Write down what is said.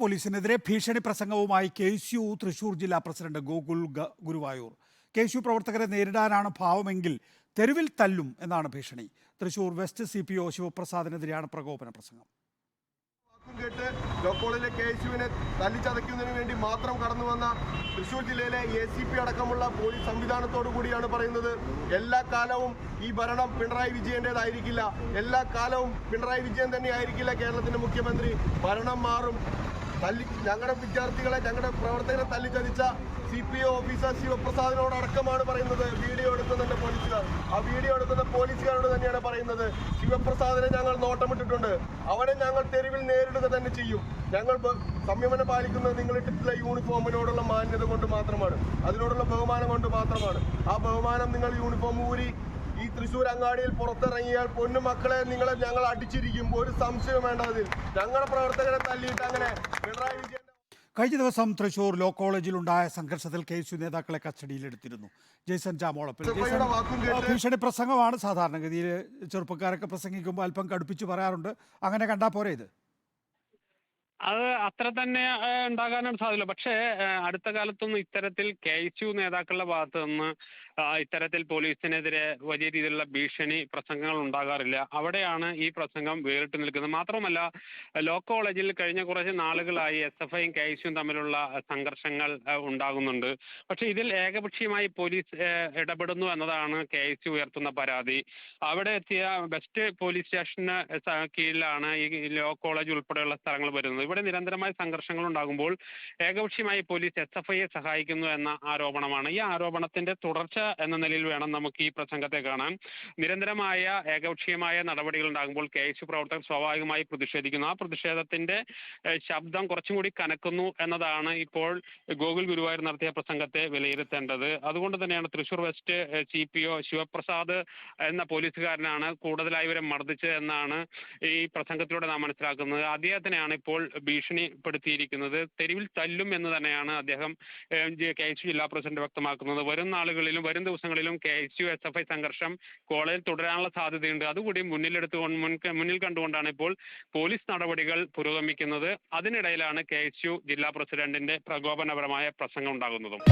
പോലീസിനെതിരെ ഭീഷണി പ്രസംഗവുമായി KSU തൃശൂർ ജില്ലാ president Gokul Guruvayur. KSU പ്രവർത്തകരെ നേരിടാനാണ് ഭാവമെങ്കിൽ തെരുവിൽ തല്ലും എന്നാണ് ഭീഷണി. തൃശൂർ വെസ്റ്റ് CPO ശിവപ്രസാദിനെതിരെയാണ് പ്രകോപന പ്രസംഗം. ലോക്കോളിലെ KSUവിനെ തല്ലിച്ചതയ്ക്കുന്നതിന് വേണ്ടി മാത്രം കടന്നു വന്ന തൃശൂർ ജില്ലയിലെ ACP അടക്കമുള്ള പോലീസ് സംവിധാനത്തോടു കൂടിയാണ് പറയുന്നത്. എല്ലാ കാലവും ഈ ഭരണം പിണറായി വിജയൻ്റെതായിരിക്കില്ല. എല്ലാ കാലവും പിണറായി വിജയൻ തന്നെ ആയിരിക്കില്ല കേരളത്തിന്റെ മുഖ്യമന്ത്രി. ഭരണം മാറും. ഞങ്ങളുടെ വിദ്യാർത്ഥികളെ, ഞങ്ങളുടെ പ്രവർത്തകരെ തല്ലിച്ചതിച്ച CPO ഓഫീസർ ശിവപ്രസാദിനോടക്കമാണ് പറയുന്നത്. വീഡിയോ എടുക്കുന്നുണ്ട് പോലീസുകാർ. ആ വീഡിയോ എടുക്കുന്ന പോലീസുകാരോട് തന്നെയാണ് പറയുന്നത്, ശിവപ്രസാദിനെ ഞങ്ങൾ നോട്ടമിട്ടിട്ടുണ്ട്, അവനെ ഞങ്ങൾ തെരുവിൽ നേരിടുക തന്നെ ചെയ്യും. ഞങ്ങൾ സംയമനം പാലിക്കുന്നത് നിങ്ങൾ ഇട്ടിട്ടുള്ള യൂണിഫോമിനോടുള്ള മാന്യത കൊണ്ട് മാത്രമാണ്, അതിനോടുള്ള ബഹുമാനം കൊണ്ട് മാത്രമാണ്. ആ ബഹുമാനം നിങ്ങൾ യൂണിഫോം ഊരി ഈ തൃശ്ശൂർ അങ്ങാടിയിൽ പുറത്തിറങ്ങിയാൽ പൊന്നു മക്കളെ നിങ്ങളെ ഞങ്ങൾ അടിച്ചിരിക്കും. ഒരു സംശയം വേണ്ട. അതിൽ ഞങ്ങളുടെ പ്രവർത്തകരെ തല്ലിയിട്ട് അങ്ങനെ പിണറായി വിജയൻ. കഴിഞ്ഞ ദിവസം തൃശൂർ ലോ കോളേജിലുണ്ടായ സംഘർഷത്തിൽ KSU നേതാക്കളെ കസ്റ്റഡിയിലെടുത്തിരുന്നു. ജെയ്സൺ ജാമോളപ്പിൽ. ഭീഷണി പ്രസംഗമാണ്. സാധാരണഗതിയിൽ ചെറുപ്പക്കാരൊക്കെ പ്രസംഗിക്കുമ്പോൾ അല്പം കടുപ്പിച്ച് പറയാറുണ്ട്. അങ്ങനെ കണ്ടാൽ പോരെ ഇത്? അത് അത്ര തന്നെ ഉണ്ടാകാനും സാധ്യത. പക്ഷേ അടുത്ത കാലത്തൊന്നും ഇത്തരത്തിൽ KSU നേതാക്കളുടെ ഭാഗത്ത് നിന്ന് ഇത്തരത്തിൽ പോലീസിനെതിരെ വലിയ രീതിയിലുള്ള ഭീഷണി പ്രസംഗങ്ങൾ ഉണ്ടാകാറില്ല. അവിടെയാണ് ഈ പ്രസംഗം വേറിട്ട് നിൽക്കുന്നത്. മാത്രമല്ല, ലോ കോളേജിൽ കഴിഞ്ഞ കുറച്ച് നാളുകളായി SFIയും KSUവും തമ്മിലുള്ള സംഘർഷങ്ങൾ ഉണ്ടാകുന്നുണ്ട്. പക്ഷേ ഇതിൽ ഏകപക്ഷീയമായി പോലീസ് ഇടപെടുന്നു എന്നതാണ് KSU ഉയർത്തുന്ന പരാതി. അവിടെ എത്തിയ വെസ്റ്റ് പോലീസ് സ്റ്റേഷന് കീഴിലാണ് ഈ ലോ കോളേജ് ഉൾപ്പെടെയുള്ള സ്ഥലങ്ങൾ വരുന്നത്. ഇവിടെ നിരന്തരമായ സംഘർഷങ്ങൾ ഉണ്ടാകുമ്പോൾ ഏകപക്ഷീയമായി പോലീസ് SFIയെ സഹായിക്കുന്നു എന്ന ആരോപണമാണ്. ഈ ആരോപണത്തിന്റെ തുടർച്ച എന്ന നിലയിൽ വേണം നമുക്ക് ഈ പ്രസംഗത്തെ കാണാൻ. നിരന്തരമായ ഏകപക്ഷീയമായ നടപടികൾ ഉണ്ടാകുമ്പോൾ KSU പ്രവർത്തകർ സ്വാഭാവികമായി പ്രതിഷേധിക്കുന്നു. ആ പ്രതിഷേധത്തിന്റെ ശബ്ദം കുറച്ചും കൂടി കനക്കുന്നു എന്നതാണ് ഇപ്പോൾ ഗോകുൽ ഗുരുവായൂർ നടത്തിയ പ്രസംഗത്തെ വിലയിരുത്തേണ്ടത്. അതുകൊണ്ട് തന്നെയാണ് തൃശൂർ വെസ്റ്റ് CPO ശിവപ്രസാദ് എന്ന പോലീസുകാരനാണ് കൂടുതലായി ഇവരെ മർദ്ദിച്ചത് എന്നാണ് ഈ പ്രസംഗത്തിലൂടെ നാം മനസ്സിലാക്കുന്നത്. അദ്ദേഹത്തിനെയാണ് ഇപ്പോൾ ഭീഷണിപ്പെടുത്തിയിരിക്കുന്നത്. തെരുവിൽ തല്ലും എന്ന് തന്നെയാണ് അദ്ദേഹം KSU ജില്ലാ പ്രസിഡന്റ് വ്യക്തമാക്കുന്നത്. വരും നാളുകളിലും വരും ദിവസങ്ങളിലും KSU SFI സംഘർഷം കോളേജിൽ തുടരാനുള്ള സാധ്യതയുണ്ട്. അതുകൂടി മുന്നിൽ കണ്ടുകൊണ്ടാണ് ഇപ്പോൾ പോലീസ് നടപടികൾ പുരോഗമിക്കുന്നത്. അതിനിടയിലാണ് KSU ജില്ലാ പ്രസിഡന്റിന്റെ പ്രകോപനപരമായ പ്രസംഗം ഉണ്ടാകുന്നതും.